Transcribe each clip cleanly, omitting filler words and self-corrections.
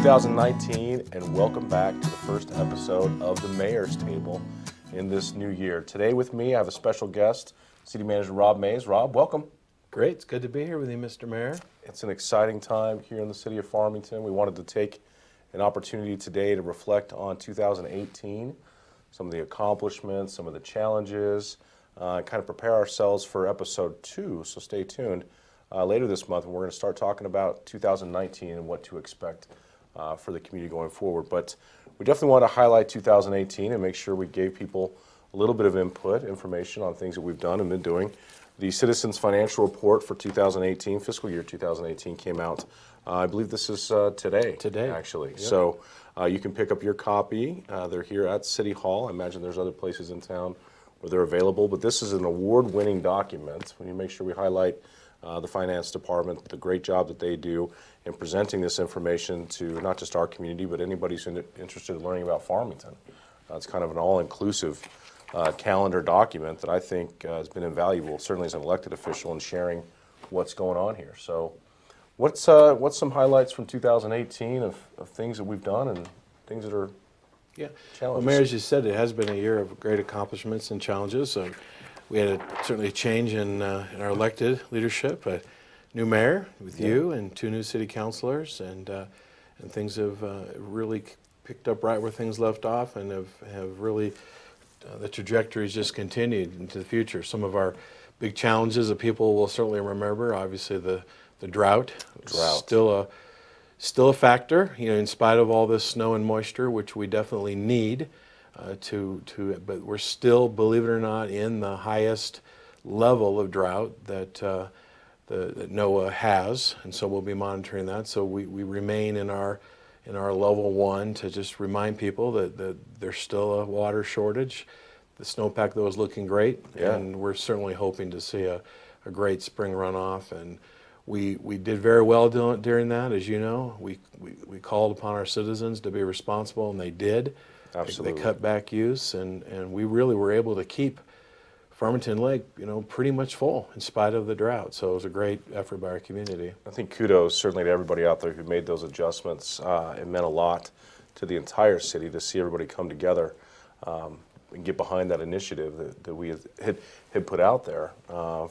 2019, and welcome back to the first episode of the Mayor's Table in this new year. Today with me, I have a special guest, City Manager Rob Mays. Rob, welcome. Great. It's good to be here with you, Mr. Mayor. It's an exciting time here in the city of Farmington. We wanted to take an opportunity today to reflect on 2018, some of the accomplishments, some of the challenges, kind of prepare ourselves for episode 2, so stay tuned. Later this month, we're going to start talking about 2019 and what to expect for the community going forward. But we definitely want to highlight 2018 and make sure we gave people a little bit of input, information on things that we've done and been doing. The Citizens Financial Report for 2018, fiscal year 2018, came out. I believe this is today. Today, actually. Yep. So you can pick up your copy. They're here at City Hall. I imagine there's other places in town where they're available, but this is an award-winning document. We need to make sure we highlight the finance department, the great job that they do in presenting this information to not just our community, but anybody who's interested in learning about Farmington. It's kind of an all-inclusive calendar document that I think has been invaluable, certainly as an elected official, in sharing what's going on here. So what's some highlights from 2018 of things that we've done and things that are challenges? Well, Mayor, as you said, it has been a year of great accomplishments and challenges. We had certainly a change in our elected leadership, a new mayor with you and 2 new city councilors, and things have really picked up right where things left off, and have really the trajectory's just continued into the future. Some of our big challenges that people will certainly remember, obviously the drought. Still a factor, in spite of all this snow and moisture, which we definitely need but we're still, believe it or not, in the highest level of drought that that NOAA has, and so we'll be monitoring that. So we remain in our level 1 to just remind people that there's still a water shortage. The snowpack, though, is looking great, and we're certainly hoping to see a great spring runoff. And we did very well during that, as you know. We called upon our citizens to be responsible, and they did. Absolutely. They cut back use, and we really were able to keep Farmington Lake, pretty much full in spite of the drought. So it was a great effort by our community. I think kudos certainly to everybody out there who made those adjustments. It meant a lot to the entire city to see everybody come together and get behind that initiative that we had put out there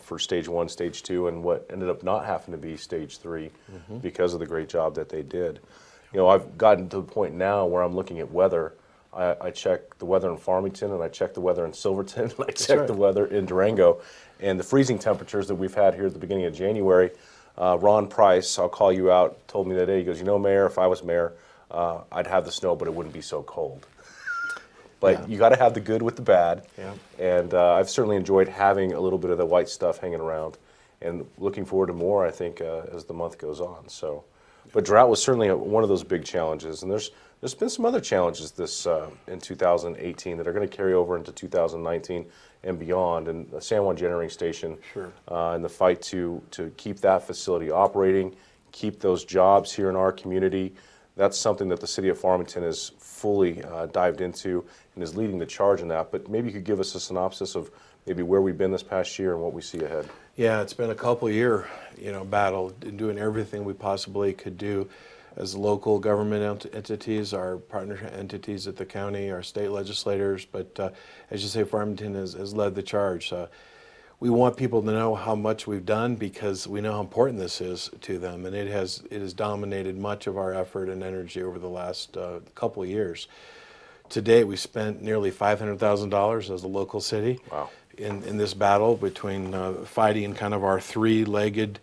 for stage 1, stage 2, and what ended up not having to be stage 3 because of the great job that they did. I've gotten to the point now where I'm looking at weather. I check the weather in Farmington, and I check the weather in Silverton, and I check the weather in Durango. And the freezing temperatures that we've had here at the beginning of January, Ron Price, I'll call you out, told me that day, he goes, Mayor, if I was mayor, I'd have the snow, but it wouldn't be so cold. But you got to have the good with the bad. Yeah. And I've certainly enjoyed having a little bit of the white stuff hanging around, and looking forward to more, I think, as the month goes on. So, but drought was certainly one of those big challenges, and there's been some other challenges this in 2018 that are going to carry over into 2019 and beyond. And the San Juan Generating Station, and the fight to keep that facility operating, keep those jobs here in our community. That's something that the city of Farmington is fully dived into and is leading the charge in that. But maybe you could give us a synopsis of maybe where we've been this past year and what we see ahead. Yeah, it's been a couple-year, battle in doing everything we possibly could do as local government entities, our partner entities at the county, our state legislators. But as you say, Farmington has led the charge. We want people to know how much we've done because we know how important this is to them, and it has dominated much of our effort and energy over the last couple of years. To date, we spent nearly $500,000 as a local city in this battle between fighting kind of our three-legged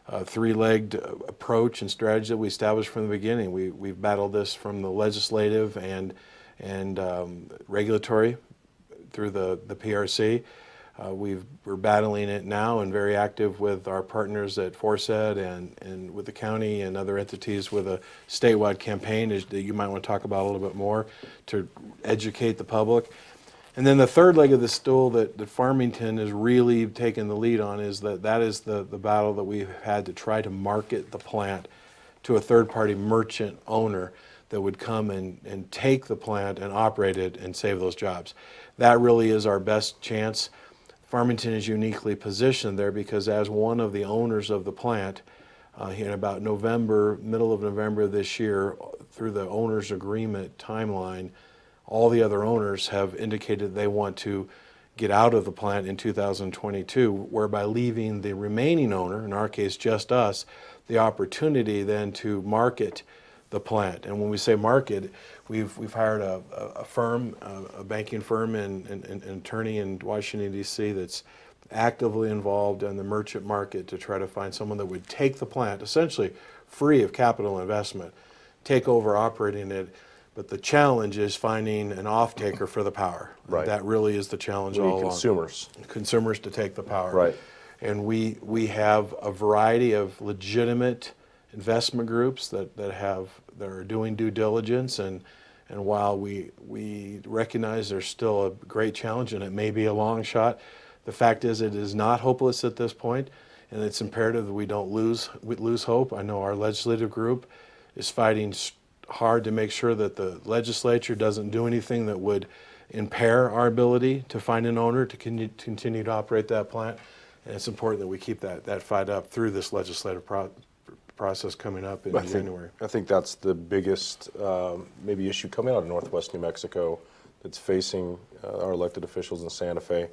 approach and strategy that we established from the beginning. We've battled this from the legislative and regulatory through the PRC. We're battling it now and very active with our partners at Forced and with the county and other entities with a statewide campaign that you might want to talk about a little bit more to educate the public. And then the third leg of the stool that Farmington has really taken the lead on is that is the battle that we've had to try to market the plant to a third-party merchant owner that would come and take the plant and operate it and save those jobs. That really is our best chance. Farmington is uniquely positioned there because as one of the owners of the plant, in about November, middle of November this year, through the owner's agreement timeline, all the other owners have indicated they want to get out of the plant in 2022, whereby leaving the remaining owner, in our case just us, the opportunity then to market the plant. And when we say market, we've hired a firm, a banking firm and an attorney in Washington, D.C. that's actively involved in the merchant market to try to find someone that would take the plant, essentially free of capital investment, take over operating it. But the challenge is finding an off-taker for the power. Right. That really is the challenge We all need along. consumers. Consumers to take the power. Right. And we have a variety of legitimate investment groups that are doing due diligence, and while we recognize there's still a great challenge and it may be a long shot, the fact is it is not hopeless at this point, and it's imperative that we don't lose hope. I know our legislative group is fighting hard to make sure that the legislature doesn't do anything that would impair our ability to find an owner to continue to operate that plant. And it's important that we keep that fight up through this legislative process coming up in January. I think that's the biggest maybe issue coming out of Northwest New Mexico that's facing our elected officials in Santa Fe.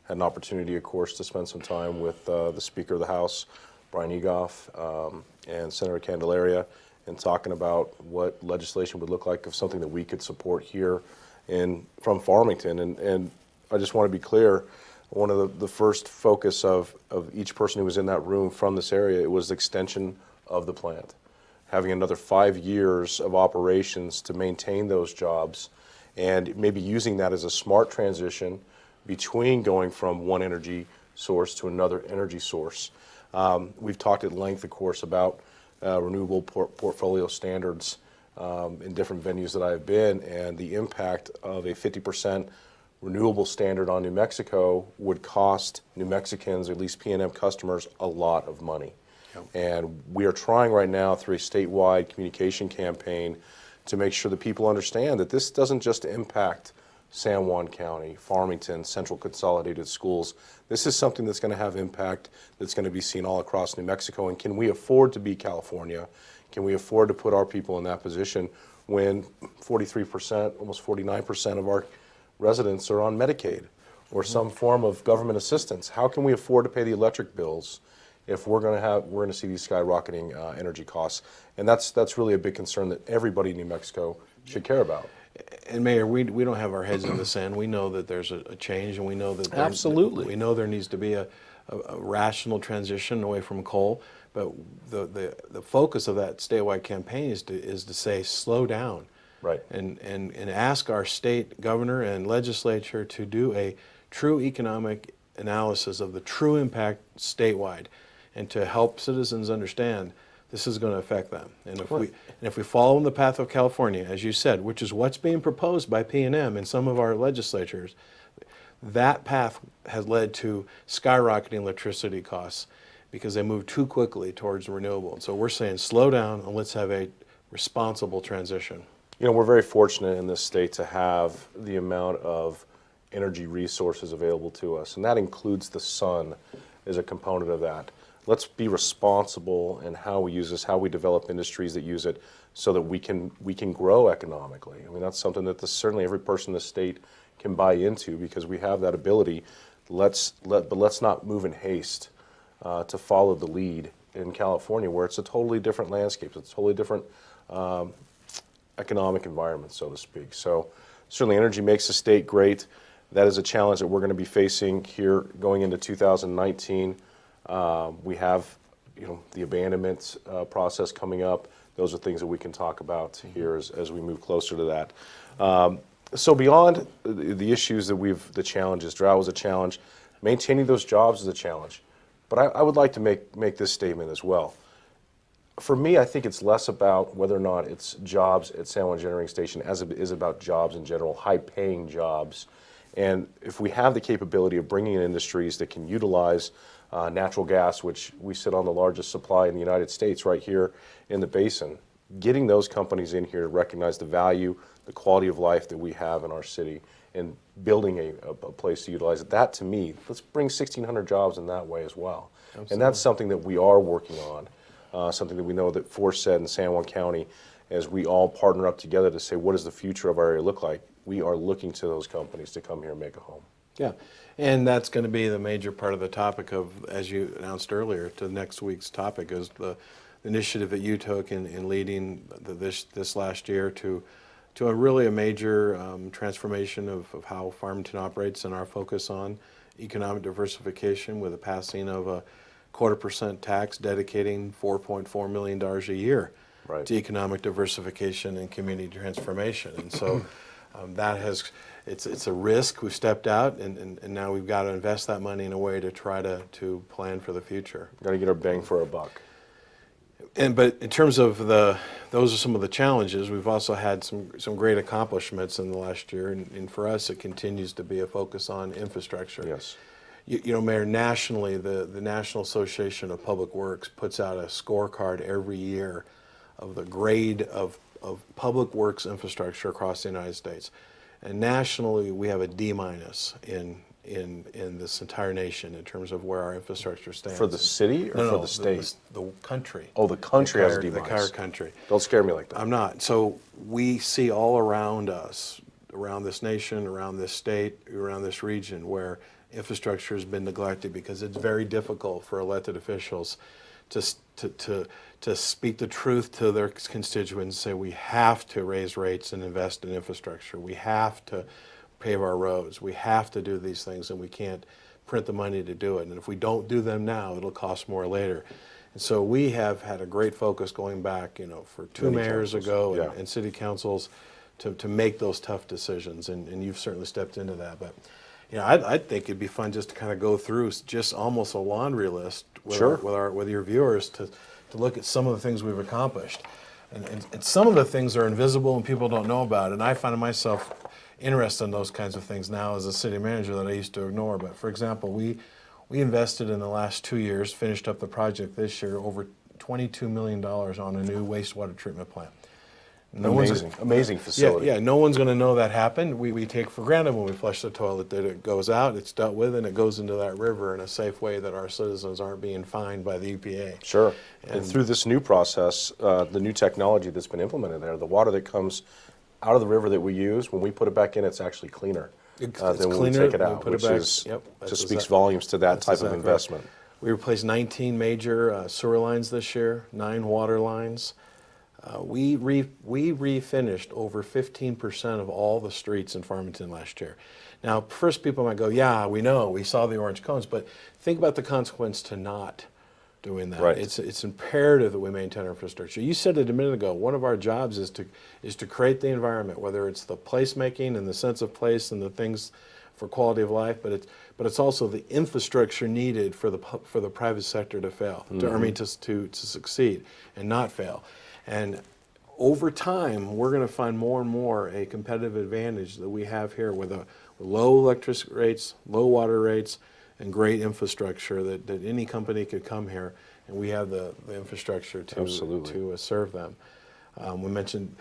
Had an opportunity, of course, to spend some time with the Speaker of the House, Brian Egoff, and Senator Candelaria, and talking about what legislation would look like of something that we could support here from Farmington. And I just want to be clear, one of the first focus of each person who was in that room from this area, it was the extension of the plant. Having another 5 years of operations to maintain those jobs, and maybe using that as a smart transition between going from one energy source to another energy source. We've talked at length, of course, about renewable portfolio standards in different venues that I've been, and the impact of a 50% renewable standard on New Mexico would cost New Mexicans, or at least PNM customers, a lot of money. Yep. And we are trying right now through a statewide communication campaign to make sure that people understand that this doesn't just impact San Juan County, Farmington, Central Consolidated Schools. This is something that's going to have impact that's going to be seen all across New Mexico. And can we afford to be California? Can we afford to put our people in that position when 43%, almost 49% of our residents are on Medicaid or some form of government assistance? How can we afford to pay the electric bills if we're going to see these skyrocketing energy costs? And that's really a big concern that everybody in New Mexico should care about. And Mayor, we don't have our heads in the sand. We know that there's a change, and we know that absolutely, we know there needs to be a rational transition away from coal. But the focus of that statewide campaign is to say slow down, right? And ask our state governor and legislature to do a true economic analysis of the true impact statewide, and to help citizens understand this is going to affect them. And if we follow in the path of California, as you said, which is what's being proposed by PNM and some of our legislatures, that path has led to skyrocketing electricity costs because they move too quickly towards renewable. And so we're saying slow down and let's have a responsible transition. You know, we're very fortunate in this state to have the amount of energy resources available to us, and that includes the sun as a component of that. Let's be responsible in how we use this, how we develop industries that use it, so that we can grow economically. I mean, that's something that certainly every person in the state can buy into, because we have that ability. But let's not move in haste to follow the lead in California, where it's a totally different landscape. It's a totally different economic environment, so to speak. So certainly energy makes the state great. That is a challenge that we're going to be facing here going into 2019. We have, the abandonment process coming up. Those are things that we can talk about here as we move closer to that. So beyond the issues the challenges, drought was a challenge, maintaining those jobs is a challenge. But I would like to make this statement as well. For me, I think it's less about whether or not it's jobs at San Juan Generating Station as it is about jobs in general, high-paying jobs. And if we have the capability of bringing in industries that can utilize natural gas, which we sit on the largest supply in the United States right here in the basin, getting those companies in here to recognize the value, the quality of life that we have in our city, and building a place to utilize it. That, to me, let's bring 1,600 jobs in that way as well. Absolutely. And that's something that we are working on. something that we know that Forsyth and San Juan County, as we all partner up together to say, what does the future of our area look like? We are looking to those companies to come here and make a home. Yeah, and that's going to be the major part of the topic of, as you announced earlier, to next week's topic is the initiative that you took in leading this last year to a major transformation of how Farmington operates and our focus on economic diversification with the passing of a 0.25% tax dedicating $4.4 million a year Right. to economic diversification and community transformation. And so it's a risk. We've stepped out, and now we've got to invest that money in a way to try to plan for the future. Got to get our bang for our buck. But in terms of those are some of the challenges. We've also had some great accomplishments in the last year, and for us, it continues to be a focus on infrastructure. Yes. You know, Mayor, nationally, the National Association of Public Works puts out a scorecard every year of the grade of public works infrastructure across the United States. And nationally, we have a D- in this entire nation in terms of where our infrastructure stands. For the city or No, for the state? The country. Oh, the country has a D-. The entire country. Don't scare me like that. I'm not. So we see all around us, around this nation, around this state, around this region, where infrastructure has been neglected because it's very difficult for elected officials to speak the truth to their constituents and say we have to raise rates and invest in infrastructure. We have to pave our roads. We have to do these things, and we can't print the money to do it. And if we don't do them now, it'll cost more later. And so we have had a great focus going back, for two mayors ago Yeah. and city councils to make those tough decisions. And you've certainly stepped into that. But I think it'd be fun just to kind of go through just almost a laundry list with, Sure. with your viewers to look at some of the things we've accomplished. And some of the things are invisible and people don't know about. And I find myself interested in those kinds of things now as a city manager that I used to ignore. But for example, we invested in the last 2 years, finished up the project this year, over $22 million on a new wastewater treatment plant. Amazing facility. Yeah, no one's going to know that happened. We take for granted when we flush the toilet that it goes out, it's dealt with, and it goes into that river in a safe way that our citizens aren't being fined by the EPA. Sure. And through this new process, the new technology that's been implemented there, the water that comes out of the river that we use, when we put it back in, it's actually cleaner It's than when we cleaner, take it we out, put it which back. is Yep, that's just speaks exact- volumes to that that's type of exactly right. investment. We replaced 19 major sewer lines this year, 9 water lines. We refinished over 15% of all the streets in Farmington last year. Now, first people might go, yeah, we know, we saw the orange cones, but think about the consequence to not doing that. Right. It's imperative that we maintain our infrastructure. You said it a minute ago, one of our jobs is to create the environment, whether it's the placemaking and the sense of place and the things for quality of life, but it's also the infrastructure needed for the private sector to fail, to succeed and not fail. And over time, we're going to find more and more a competitive advantage that we have here with low electricity rates, low water rates, and great infrastructure that any company could come here, and we have the infrastructure to serve them. We mentioned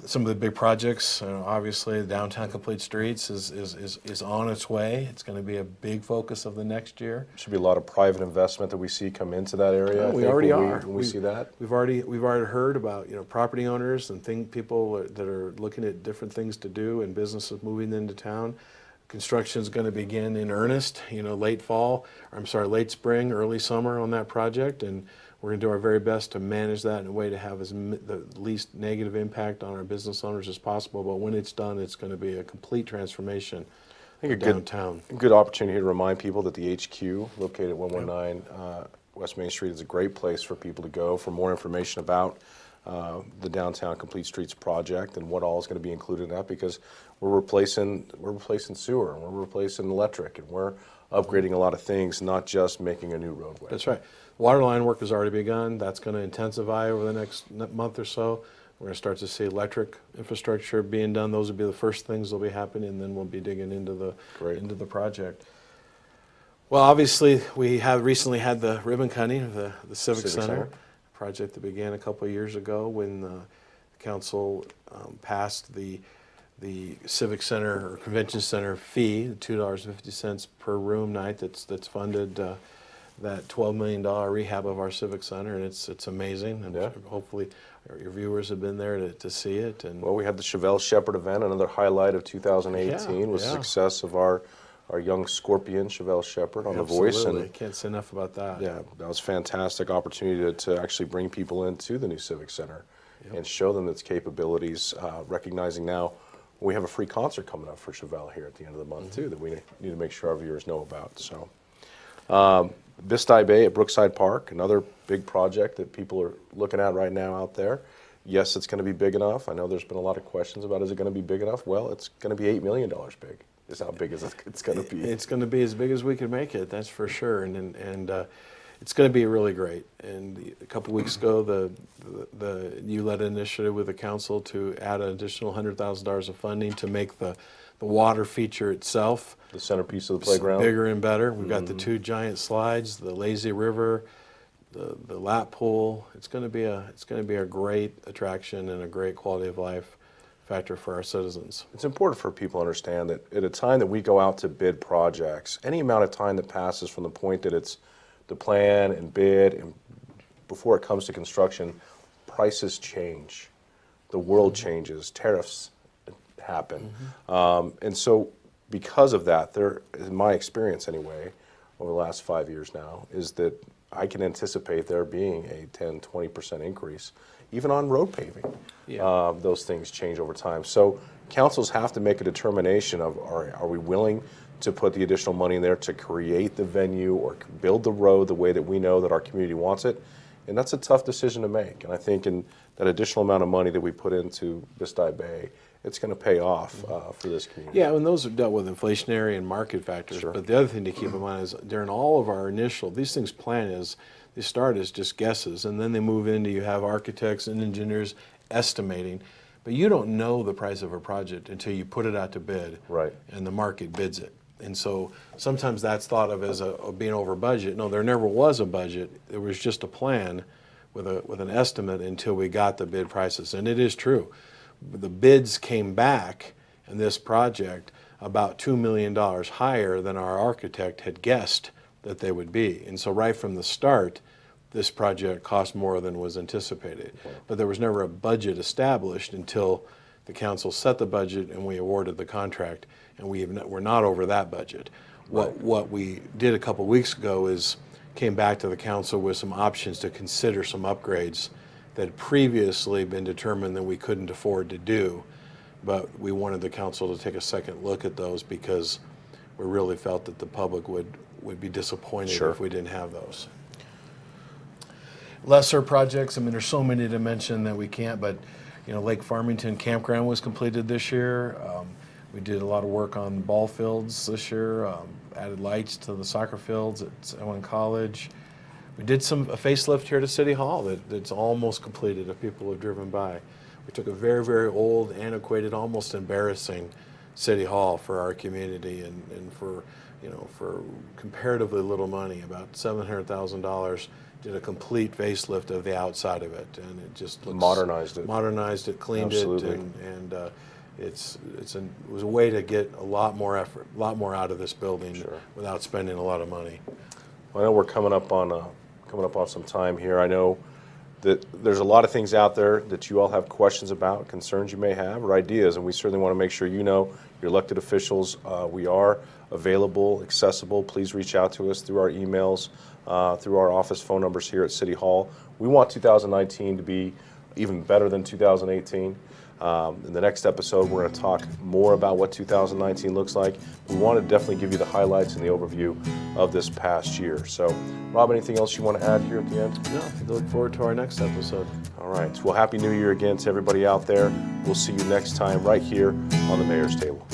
some of the big projects. Obviously, the downtown complete streets is on its way. It's going to be a big focus of the next year. Should be a lot of private investment that we see come into that area. Well, I we think, already when are. When we see that. We've already heard about property owners and people that are looking at different things to do and businesses moving into town. Construction is going to begin in earnest, late spring, early summer on that project, and we're going to do our very best to manage that in a way to have the least negative impact on our business owners as possible. But when it's done, it's going to be a complete transformation of downtown. A good opportunity to remind people that the HQ, located at 119 West Main Street, is a great place for people to go for more information about the Downtown Complete Streets project and what all is going to be included in that, because we're replacing sewer, and we're replacing electric, and we're upgrading a lot of things, not just making a new roadway. That's right. Water line work has already begun. That's going to intensify over the next month or so. We're going to start to see electric infrastructure being done. Those will be the first things that will be happening, and then we'll be digging into the project. Well, obviously, we have recently had the ribbon cutting of the Civic Center, a project that began a couple of years ago when the council passed the Civic Center or Convention Center fee, $2.50 per room night that's funded that $12 million rehab of our Civic Center, and it's amazing. And Yeah. hopefully your viewers have been there to see it. And Well, we had the Chevelle Shepherd event, another highlight of 2018 was yeah. success of our young Scorpion Chevelle Shepherd on The Voice. absolutely, And can't say enough about that. yeah, that was a fantastic opportunity to actually bring people into the new Civic Center and show them its capabilities, recognizing now we have a free concert coming up for Chevelle here at the end of the month too that we need to make sure our viewers know about. So Bistai Bay at Brookside Park, another big project that people are looking at right now out there. Yes, it's going to be big enough. I know there's been a lot of questions about, is it going to be big enough? Well, it's going to be $8 million big. Is how big as it's going to be. It's going to be as big as we can make it, that's for sure. And it's going to be really great. And a couple weeks ago, you led an initiative with the council to add an additional $100,000 of funding to make the water feature itself The centerpiece of the playground. bigger and better. We've got the 2 giant slides, the lazy river, the lap pool. It's going to be a great attraction and a great quality of life factor for our citizens. It's important for people to understand that at a time that we go out to bid projects, any amount of time that passes from the point that it's the plan and bid and before it comes to construction, prices change. The world changes. Tariffs happen. And so because of that, there, in my experience anyway, over the last 5 years now, is that I can anticipate there being a 10, 20% increase, even on road paving. Yeah. Those things change over time. So councils have to make a determination of, are we willing to put the additional money in there to create the venue or build the road the way that we know that our community wants it? And that's a tough decision to make. And I think in that additional amount of money that we put into Bistai Bay, it's going to pay off for this community. Yeah, and those are dealt with inflationary and market factors. Sure. But the other thing to keep in mind is during all of our these things they start as just guesses, and then they move into, you have architects and engineers estimating, but you don't know the price of a project until you put it out to bid, Right. and the market bids it. And so sometimes that's thought of as being over budget. No, there never was a budget. There was just a plan with an estimate until we got the bid prices. And it is true. The bids came back in this project about $2 million higher than our architect had guessed that they would be. And so right from the start, this project cost more than was anticipated. But there was never a budget established until the council set the budget and we awarded the contract, and we're not over that budget. What we did a couple weeks ago is came back to the council with some options to consider some upgrades that had previously been determined that we couldn't afford to do, but we wanted the council to take a second look at those because we really felt that the public would be disappointed Sure. if we didn't have those. Lesser projects, I mean, there's so many to mention that we can't, but Lake Farmington Campground was completed this year. We did a lot of work on ball fields this year, added lights to the soccer fields at Owen College. We did a facelift here to City Hall that's almost completed if people have driven by. We took a very, very old, antiquated, almost embarrassing City Hall for our community and for comparatively little money, about $700,000, did a complete facelift of the outside of it, and it just looks modernized it, cleaned Absolutely. it, and it was a way to get a lot more out of this building Sure. without spending a lot of money. Well, I know we're coming up on some time here. I know that there's a lot of things out there that you all have questions about, concerns you may have, or ideas, and we certainly want to make sure your elected officials, we are available, accessible. Please reach out to us through our emails, through our office phone numbers here at City Hall. We want 2019 to be even better than 2018. In the next episode, we're going to talk more about what 2019 looks like. We want to definitely give you the highlights and the overview of this past year. So, Rob, anything else you want to add here at the end? No, I look forward to our next episode. All right. Well, Happy New Year again to everybody out there. We'll see you next time right here on the Mayor's Table.